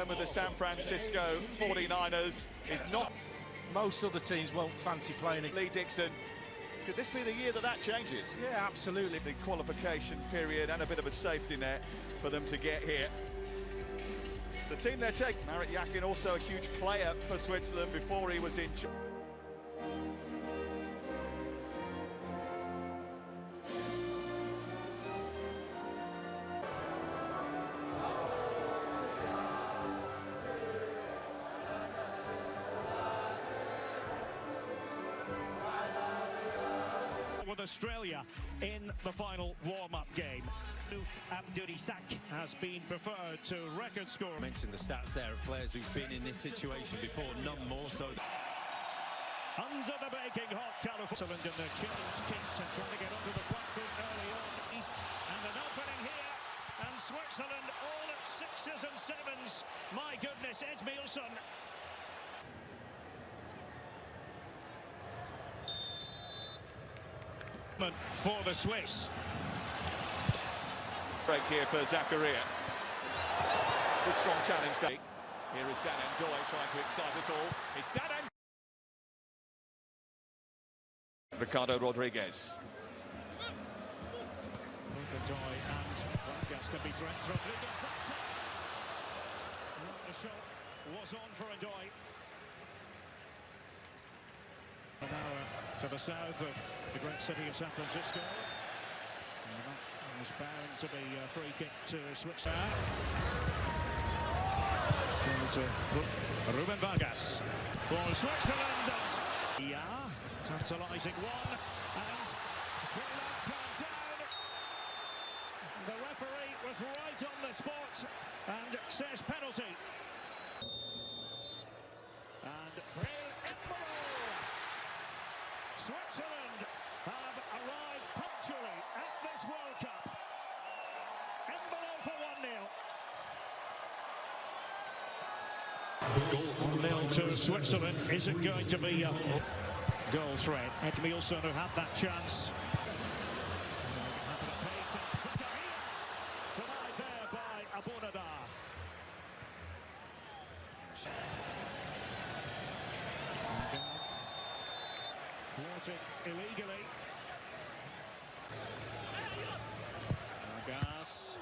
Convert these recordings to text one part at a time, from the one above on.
home of the San Francisco 49ers is not... Most other teams won't fancy playing it. Lee Dixon, could this be the year that changes? Yeah, absolutely. The qualification period and a bit of a safety net for them to get here. The team they're taking, Marit Yakin, also a huge player for Switzerland before he was injured. With Australia in the final warm-up game. Abdurisak has been preferred to record score. I mentioned the stats there of players who've been in this situation before, none more so. Under the baking hot California. Switzerland in the chance kicks and trying to get onto the front foot early on. And an opening here. And Switzerland all at 6s and 7s. My goodness, Ed Mielson. For the Swiss. Break here for Zakaria. Good strong challenge there. Here is Dan Ndoye trying to excite us all. It's Dan Ricardo Rodriguez. Both Ndoye and Vargas can be threats. Rodriguez, that's it. The shot was on for Ndoye. An hour to the south of the great city of San Francisco. And that was bound to be a free kick to Switzerland. To Ruben Vargas for Switzerland. Yeah, tantalising one. And going down. The referee was right on the spot and says penalty. And Switzerland have arrived punctually at this World Cup. Embolo for 1-0. 1-0 to Switzerland isn't going to be a goal threat. Ed Mielson, who had that chance. Denied there by Abunadar. Floating illegally. Vargas.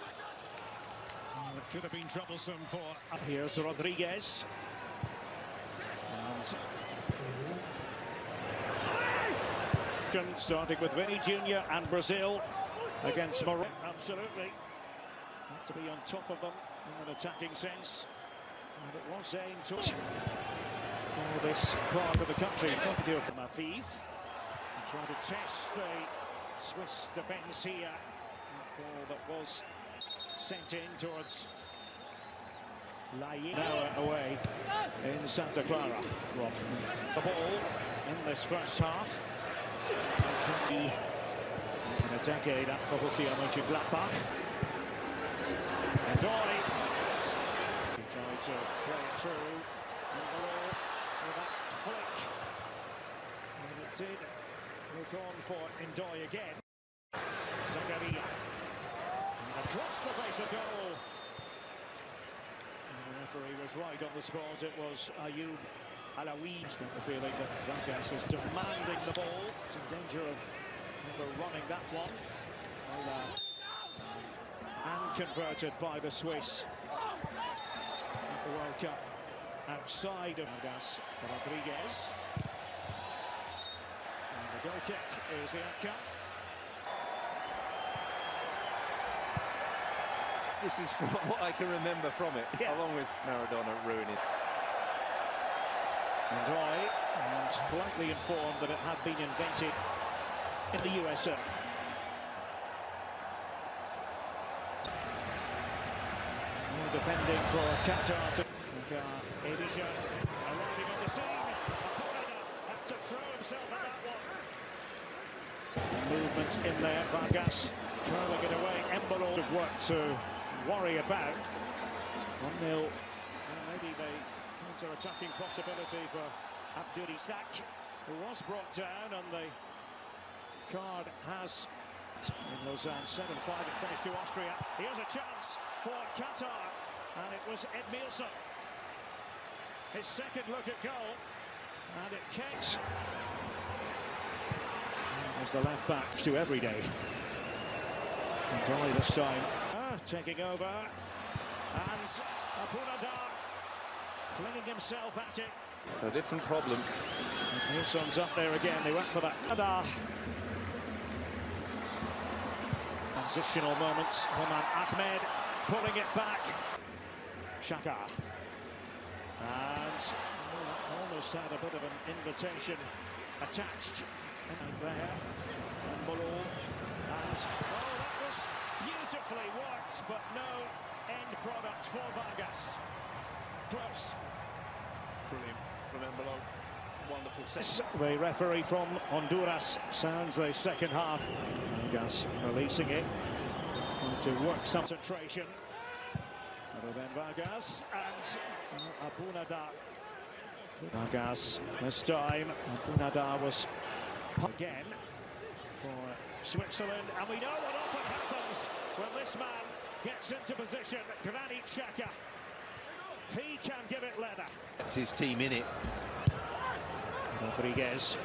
It could have been troublesome for... Here's Rodriguez. And starting with Vinny Jr. and Brazil against Morocco. Absolutely. Have to be on top of them in an attacking sense. And it was aimed to... For this part of the country, top tier from Afif. Trying to test the Swiss defence here. A ball that was sent in towards Laïn. Now away in Santa Clara. The ball in this first half. In a decade at Borussia Mönchengladbach. And Ndoye. He tried to play it through. With that flick. And it did look on for Ndoye again. Zakaria. And across the face of goal. And the referee was right on the spot. It was Ayoub Alaoui. He's got the feeling that Vargas is demanding the ball. It's in danger of overrunning that one. And converted by the Swiss at the World Cup. Outside of Vargas, Rodriguez. And the goal kick is the outcome. This is what I can remember from it, along with Maradona ruining it. Ndoye, and politely informed that it had been invented in the USA. Defending for Qatar. Edisha arriving on the scene. Had to throw himself at that one. Movement in there. Vargas curling it away. Embolo of work to worry about. 1-0. Maybe the counter-attacking possibility for Abdurisak, who was brought down, and the card has in Lausanne 7-5. It finished to Austria. Here's a chance for Qatar. and it was Edmilson. His second look at goal, and it kicks. There's the left back to every day. And Dolly this time taking over, and Abunadar flinging himself at it. A different problem. Nilsson's up there again. They went for that. Transitional moments. Homan Ahmed pulling it back. Shaka. And almost had a bit of an invitation attached. And there. And Bolo. And that was beautifully worked, but no end product for Vargas. Close. Brilliant from Embolo. Wonderful set. The referee from Honduras sounds the second half. Vargas releasing it. Going to work some concentration. And then Vargas and Abunadar. Vargas this time. Abunadar was again for Switzerland. And we know what often happens when this man gets into position. Granit Xhaka. He can give it leather. His team in it. Rodriguez.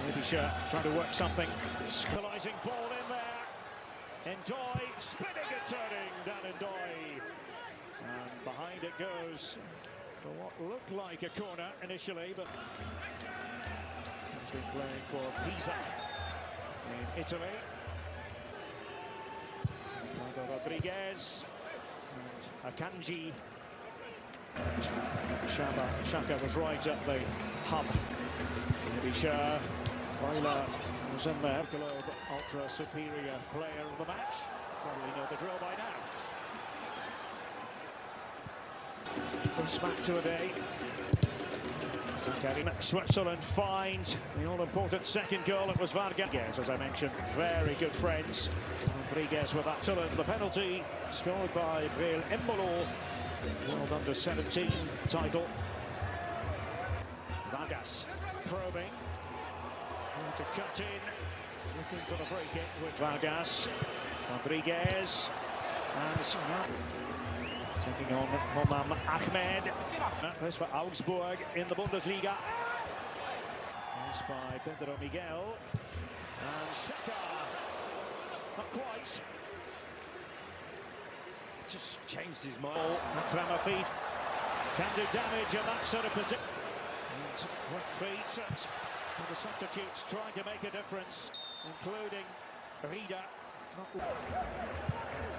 Maybe trying to work something. Equalising ball in there. Ndoye spinning and turning. Dan Ndoye. And behind it goes for what looked like a corner initially, but he's been playing for Pisa in Italy. Ricardo Rodriguez. And Akanji. Xhaka was right at the hub. Maybe Weiler was in there. Globe ultra superior player of the match. Probably know the drill by now. First match of the day. Switzerland find the all-important second goal. It was Vargas, as I mentioned, very good friends. Rodriguez with that. The penalty scored by Real Embolo. World Under-17 title. Vargas probing. Trying to cut in. Looking for the free kick with Vargas. Rodriguez. And taking on Homan Ahmed. This for Augsburg in the Bundesliga. Pass by Pedro Miguel. And Xhaka. Not quite. Just changed his mind. Akram Afif can do damage in that sort of position. And quick feet and the substitutes trying to make a difference, including Rida.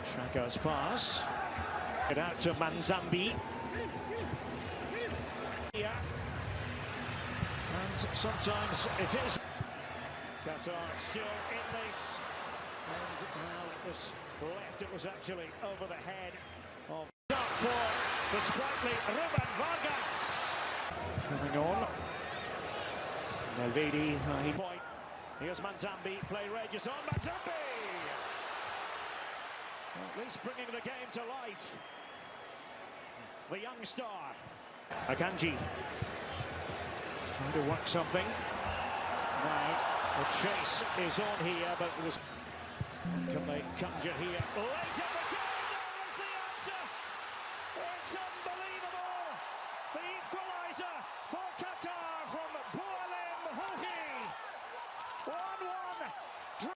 Xhaka's pass. Get out to Manzambi. And sometimes it is. Qatar still in this. And well, it was left, it was actually over the head of for the sprightly Ruben Vargas. Coming on. Nelvedi, point. Here's Manzambi, play rages on Manzambi. At least bringing the game to life. The young star. Akanji. He's trying to work something. Now, the chase is on here, but it was... Can they conjure here? Lays up again, there is the answer! It's unbelievable! The equaliser for